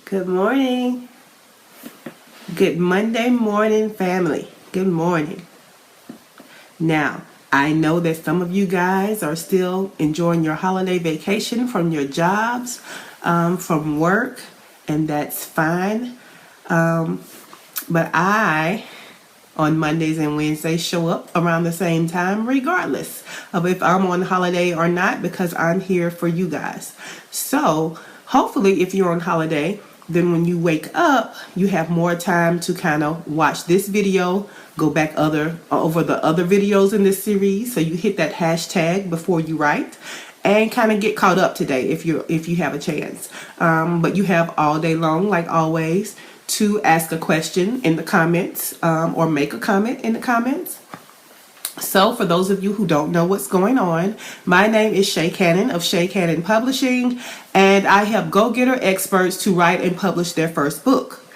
Good morning. Good Monday morning, family. Good morning. Now, I know that some of you guys are still enjoying your holiday vacation from your jobs, from work, and that's fine. But I, on Mondays and Wednesdays, show up around the same time, regardless of if I'm on holiday or not, because I'm here for you guys. So, hopefully, if you're on holiday, then when you wake up, you have more time to kind of watch this video, go back over the other videos in this series. So you hit that hashtag before you write and kind of get caught up today if you have a chance. But you have all day long, like always, to ask a question in the comments or make a comment in the comments. So for those of you who don't know what's going on, my name is Shay Cannon of Shay Cannon Publishing, and I help go-getter experts to write and publish their first book.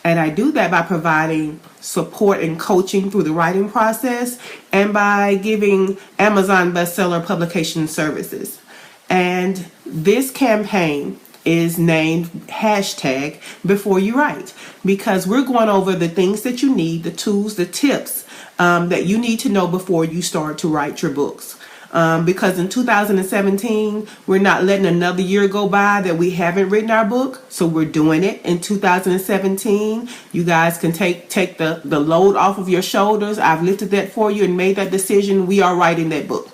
And I do that by providing support and coaching through the writing process and by giving Amazon bestseller publication services. And this campaign is named hashtag before you write, because we're going over the things that you need, the tools, the tips that you need to know before you start to write your books. Because in 2017, we're not letting another year go by that we haven't written our book. So we're doing it in 2017. You guys can take the load off of your shoulders. I've lifted that for you and made that decision. We are writing that book.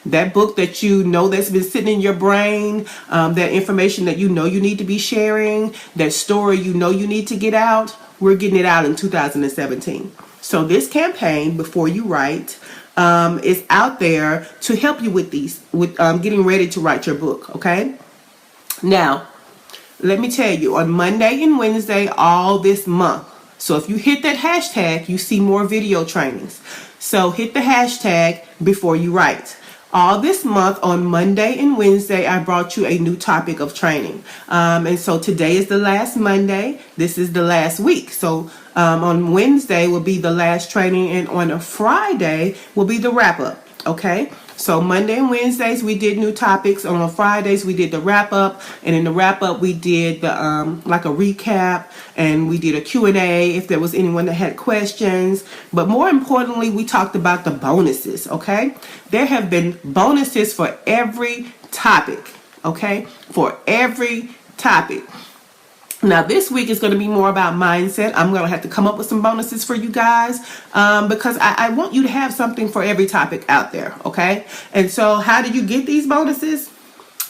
That book that you know that's been sitting in your brain, that information that you know you need to be sharing, that story you know you need to get out, we're getting it out in 2017. So this campaign, Before You Write, is out there to help you with getting ready to write your book, okay? Now, let me tell you, on Monday and Wednesday, all this month, so if you hit that hashtag, you see more video trainings. So hit the hashtag Before You Write. All this month on Monday and Wednesday, I brought you a new topic of training. And so today is the last Monday. This is the last week. So on Wednesday will be the last training, and on a Friday will be the wrap up. Okay. So Monday and Wednesdays we did new topics. On Fridays we did the wrap up, and in the wrap up we did the like a recap, and we did a Q&A if there was anyone that had questions. But more importantly, we talked about the bonuses. Okay, there have been bonuses for every topic. Okay, for every topic. Now, this week is going to be more about mindset. I'm going to have to come up with some bonuses for you guys because I want you to have something for every topic out there, okay? And so how do you get these bonuses?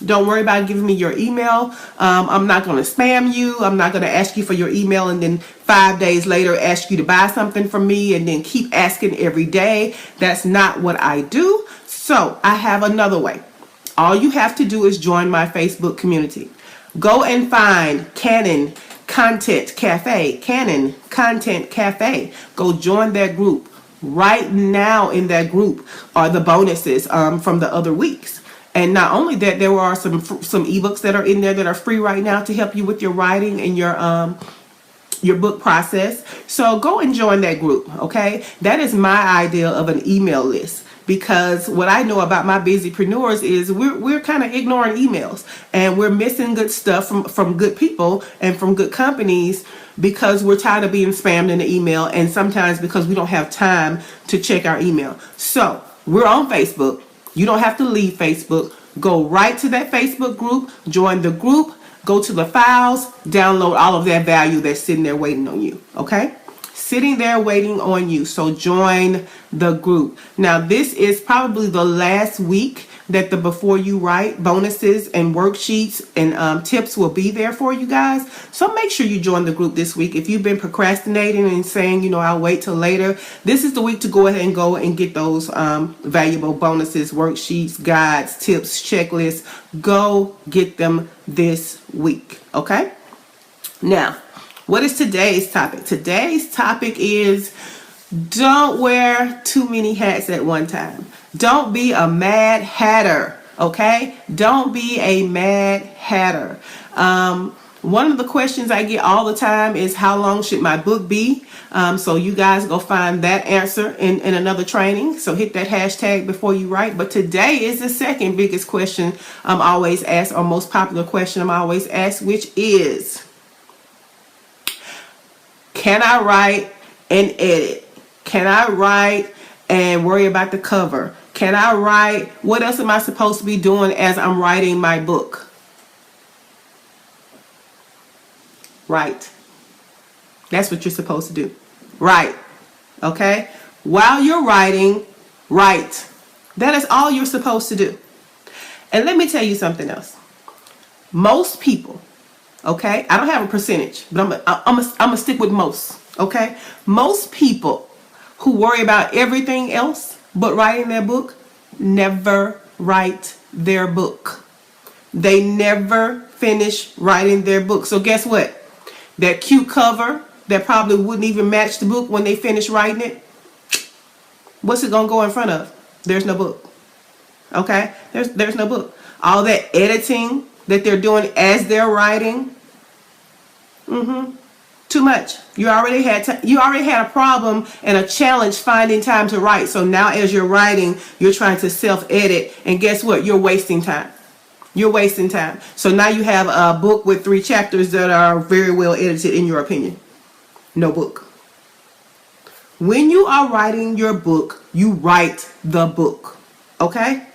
Don't worry about giving me your email. I'm not going to spam you. I'm not going to ask you for your email and then 5 days later ask you to buy something from me and then keep asking every day. That's not what I do. So I have another way. All you have to do is join my Facebook community. Go and find Cannon Content Cafe. Cannon Content Cafe. Go join that group. Right now in that group are the bonuses from the other weeks. And not only that, there are some ebooks that are in there that are free right now to help you with your writing and your book process. So go and join that group, okay? That is my idea of an email list. Because what I know about my busypreneurs is we're kind of ignoring emails, and we're missing good stuff from good people and from good companies because we're tired of being spammed in the email, and sometimes because we don't have time to check our email. So we're on Facebook. You don't have to leave Facebook. Go right to that Facebook group, join the group, go to the files, download all of that value that's sitting there waiting on you, okay? Sitting there waiting on you. So join the group. Now, this is probably the last week that the Before You Write bonuses and worksheets and tips will be there for you guys. So make sure you join the group this week. If you've been procrastinating and saying, I'll wait till later, this is the week to go ahead and go and get those valuable bonuses, worksheets, guides, tips, checklists. Go get them this week. Okay? Now, what is today's topic? Today's topic is don't wear too many hats at one time. Don't be a mad hatter, okay? Don't be a mad hatter. One of the questions I get all the time is how long should my book be? So you guys go find that answer in another training. So hit that hashtag Before You Write. But today is the second biggest question I'm always asked, or most popular question I'm always asked, which is, Can I write and edit? Can I write and worry about the cover? Can I write? What else am I supposed to be doing as I'm writing my book? Write. That's what you're supposed to do. Write. Okay? While you're writing, write. That is all you're supposed to do. And let me tell you something else. Most people, okay? I don't have a percentage, but I'm gonna stick with most, okay? Most people who worry about everything else but writing their book never write their book. They never finish writing their book. So guess what? That cute cover that probably wouldn't even match the book when they finish writing it, what's it gonna go in front of? There's no book. Okay? There's no book. All that editing that they're doing as they're writing, too much. You already had a problem and a challenge finding time to write. So now as you're writing, you're trying to self-edit, and guess what? You're wasting time. You're wasting time. So now you have a book with 3 chapters that are very well edited in your opinion. No book. When you are writing your book, you write the book. Okay?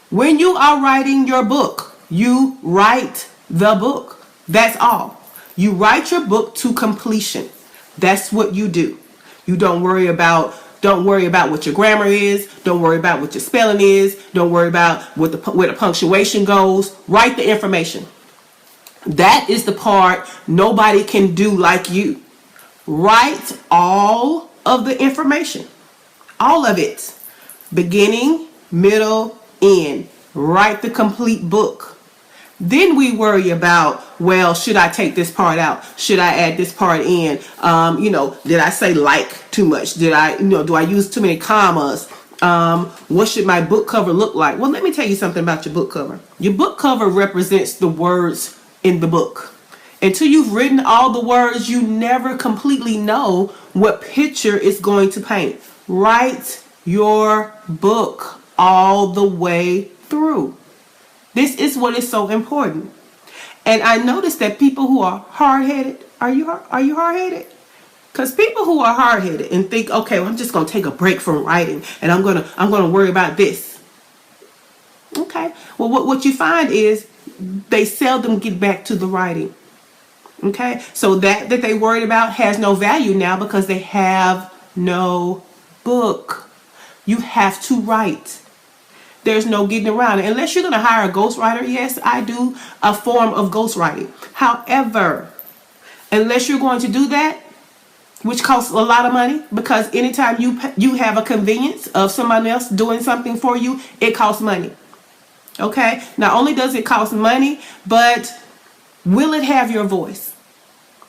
When you are writing your book, you write the book. That's all. You write your book to completion. That's what you do. You don't worry about what your grammar is. Don't worry about what your spelling is. Don't worry about where the punctuation goes. Write the information. That is the part nobody can do like you. Write all of the information. All of it. Beginning, middle, end. Write the complete book. Then we worry about, well, should I take this part out? Should I add this part in? Did I say like too much? Do I use too many commas? What should my book cover look like? Well, let me tell you something about your book cover. Your book cover represents the words in the book. Until you've written all the words, you never completely know what picture it's going to paint. Write your book all the way through. This is what is so important. And I noticed that people who are hard-headed, are you hard-headed? Because people who are hard-headed and think, okay, well, I'm just going to take a break from writing and I'm going to worry about this. Okay. Well, what you find is they seldom get back to the writing. Okay. So that they worried about has no value now because they have no book. You have to write. There's no getting around it. Unless you're going to hire a ghostwriter, yes, I do a form of ghostwriting. However, unless you're going to do that, which costs a lot of money, because anytime you have a convenience of someone else doing something for you, it costs money. Okay? Not only does it cost money, but will it have your voice?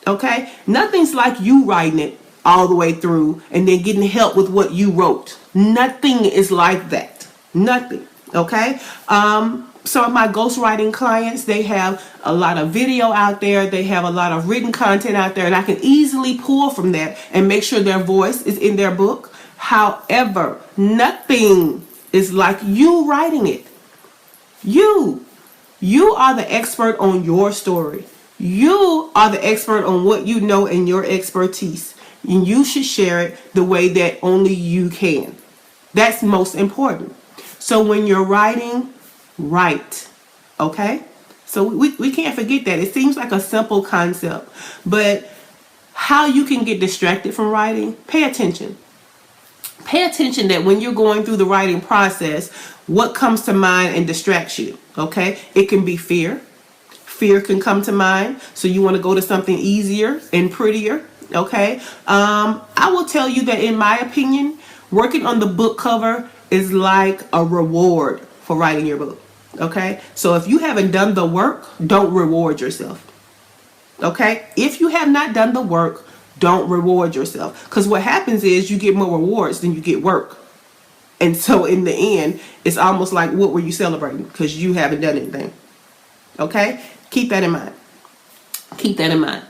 Okay? Nothing's like you writing it all the way through and then getting help with what you wrote. Nothing is like that. Nothing. Okay? Some of my ghostwriting clients, they have a lot of video out there. They have a lot of written content out there, and I can easily pull from that and make sure their voice is in their book. However, nothing is like you writing it. You are the expert on your story. You are the expert on what you know and your expertise. And you should share it the way that only you can. That's most important. So when you're writing, write. Okay? So we can't forget that. It seems like a simple concept, but how you can get distracted from writing, pay attention. Pay attention that when you're going through the writing process, what comes to mind and distracts you. Okay? It can be fear. Fear can come to mind. So you want to go to something easier and prettier. Okay? I will tell you that in my opinion, working on the book cover is like a reward for writing your book. Okay? So if you haven't done the work, don't reward yourself. Okay? If you have not done the work, don't reward yourself. Because what happens is you get more rewards than you get work. And so in the end, it's almost like, what were you celebrating? Because you haven't done anything. Okay? Keep that in mind. Keep that in mind.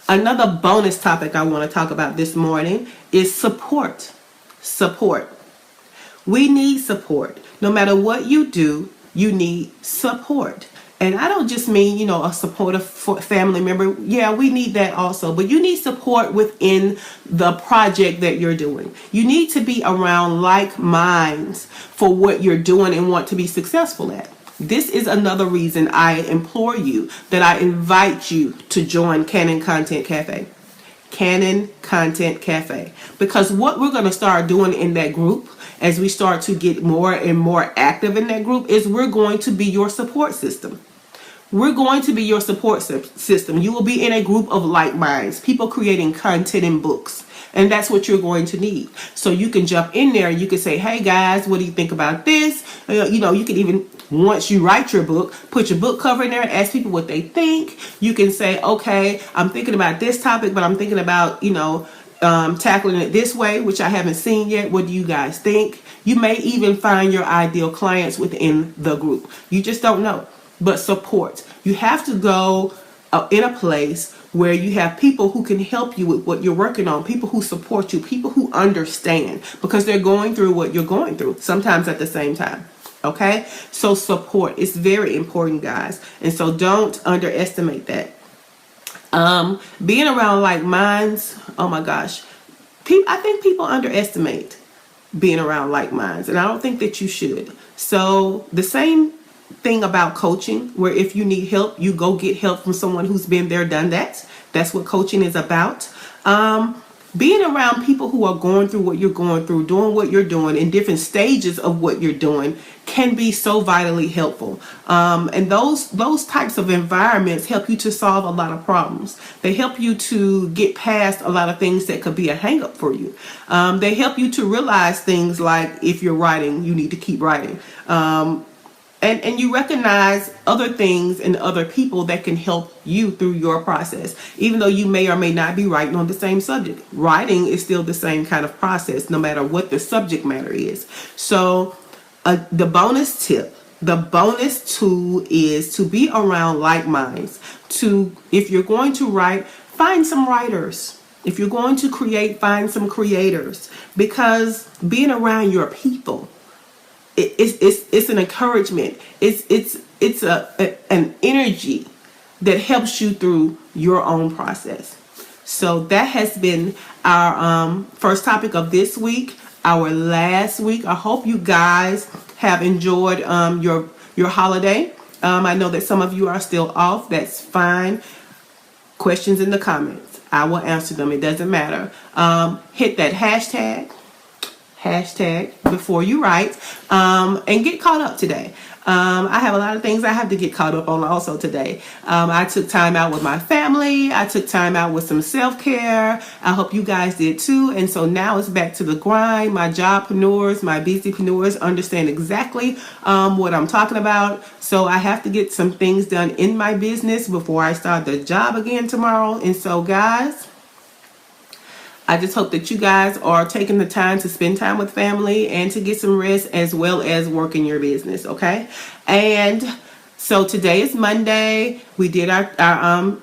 Another bonus topic I want to talk about this morning is support. Support. We need support. No matter what you do, you need support. And I don't just mean, a supportive family member. Yeah, we need that also. But you need support within the project that you're doing. You need to be around like minds for what you're doing and want to be successful at. This is another reason I implore you, that I invite you to join Canon Content Cafe. Canon Content Cafe. Because what we're going to start doing in that group, as we start to get more and more active in that group, is we're going to be your support system. We're going to be your support system. You will be in a group of like minds, people creating content and books. And that's what you're going to need. So you can jump in there and you can say, hey guys, what do you think about this? You can even, once you write your book, put your book cover in there, ask people what they think. You can say, okay, I'm thinking about this topic, but I'm thinking about, tackling it this way, which I haven't seen yet. What do you guys think? You may even find your ideal clients within the group. You just don't know. But support. You have to go in a place where you have people who can help you with what you're working on, people who support you, people who understand, because they're going through what you're going through, sometimes at the same time. Okay? So support is very important, guys. And so don't underestimate that. Being around like minds, oh my gosh. I think people underestimate being around like minds, and I don't think that you should. So the same thing about coaching, where if you need help, you go get help from someone who's been there, done that. That's what coaching is about. Being around people who are going through what you're going through, doing what you're doing in different stages of what you're doing, can be so vitally helpful. And those types of environments help you to solve a lot of problems. They help you to get past a lot of things that could be a hang up for you. They help you to realize things like, if you're writing, you need to keep writing. And you recognize other things and other people that can help you through your process. Even though you may or may not be writing on the same subject, writing is still the same kind of process, no matter what the subject matter is. So the bonus tip, the bonus tool is to be around like minds. If you're going to write, find some writers. If you're going to create, find some creators. Because being around your people, it's an encouragement. It's an energy that helps you through your own process. So that has been our first topic of this week, our last week. I hope you guys have enjoyed your holiday. I know that some of you are still off. That's fine. Questions in the comments, I will answer them. It doesn't matter. Hit that hashtag before you write, and get caught up today. I have a lot of things I have to get caught up on also today. I took time out with my family. I took time out with some self-care. I hope you guys did too. And so now it's back to the grind. My jobpreneurs, my busypreneurs understand exactly what I'm talking about. So I have to get some things done in my business before I start the job again tomorrow. And so guys, I just hope that you guys are taking the time to spend time with family and to get some rest, as well as work in your business, okay? And so today is Monday. We did our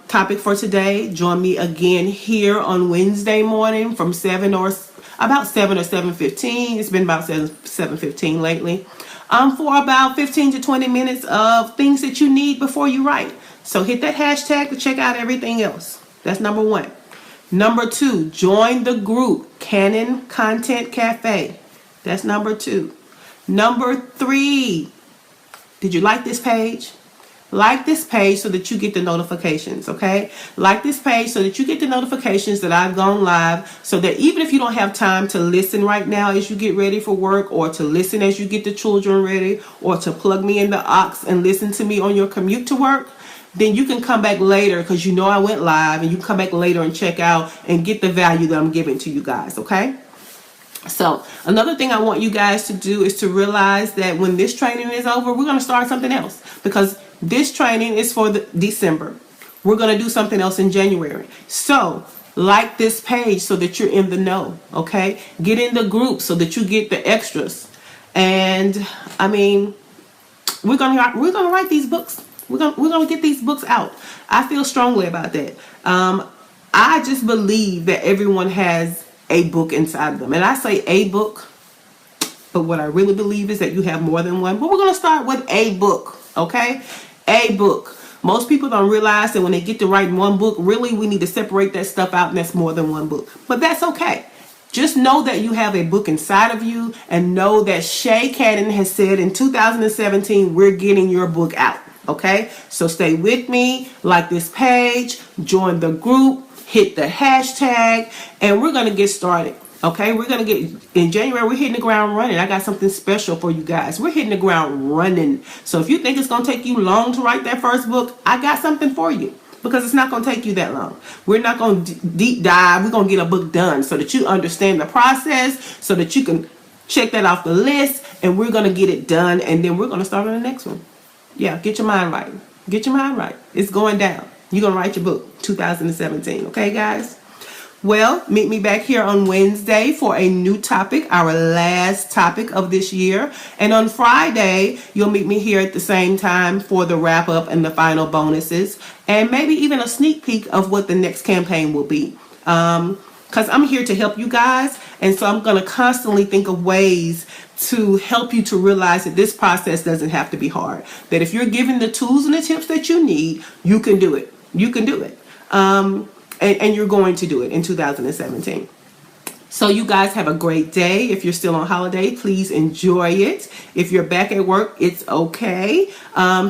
topic for today. Join me again here on Wednesday morning from about 7 or 7:15. It's been about 7:15 lately. For about 15 to 20 minutes of things that you need before you write. So hit that hashtag to check out everything else. That's number 1. Number 2, join the group, Canon Content Cafe. That's number 2. Number 3, did you like this page? Like this page so that you get the notifications, okay? Like this page so that you get the notifications that I've gone live, so that even if you don't have time to listen right now as you get ready for work, or to listen as you get the children ready, or to plug me in the aux and listen to me on your commute to work, then you can come back later, because you know I went live, and you can come back later and check out and get the value that I'm giving to you guys, okay? So another thing I want you guys to do is to realize that when this training is over, we're going to start something else, because this training is for December. We're going to do something else in January. So like this page so that you're in the know, okay? Get in the group so that you get the extras. And I mean, we're going to write these books. We're gonna get these books out. I feel strongly about that. I just believe that everyone has a book inside of them. And I say a book, but what I really believe is that you have more than one. But we're gonna start with a book, okay? a book. Most people don't realize that when they get to write one book, really we need to separate that stuff out, and that's more than one book. But that's okay. Just know that you have a book inside of you, and know that Shay Cadden has said in 2017, we're getting your book out. Okay? So stay with me, like this page, join the group, hit the hashtag, and we're going to get started. Okay, we're going to get, in January, we're hitting the ground running. I got something special for you guys. We're hitting the ground running. So if you think it's going to take you long to write that first book, I got something for you, because it's not going to take you that long. We're not going to deep dive. We're going to get a book done so that you understand the process, so that you can check that off the list, and we're going to get it done, and then we're going to start on the next one. Yeah, get your mind right. Get your mind right. It's going down. You're going to write your book 2017. Okay, guys? Well, meet me back here on Wednesday for a new topic, our last topic of this year. And on Friday, you'll meet me here at the same time for the wrap up and the final bonuses, and maybe even a sneak peek of what the next campaign will be. Because I'm here to help you guys, and so I'm going to constantly think of ways to help you to realize that this process doesn't have to be hard. That if you're given the tools and the tips that you need, you can do it. You can do it. And you're going to do it in 2017. So you guys have a great day. If you're still on holiday, please enjoy it. If you're back at work, it's okay.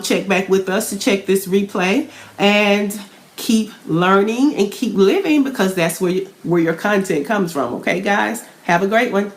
Check back with us to check this replay, and keep learning and keep living, because that's where your content comes from. Okay, guys? Have a great one.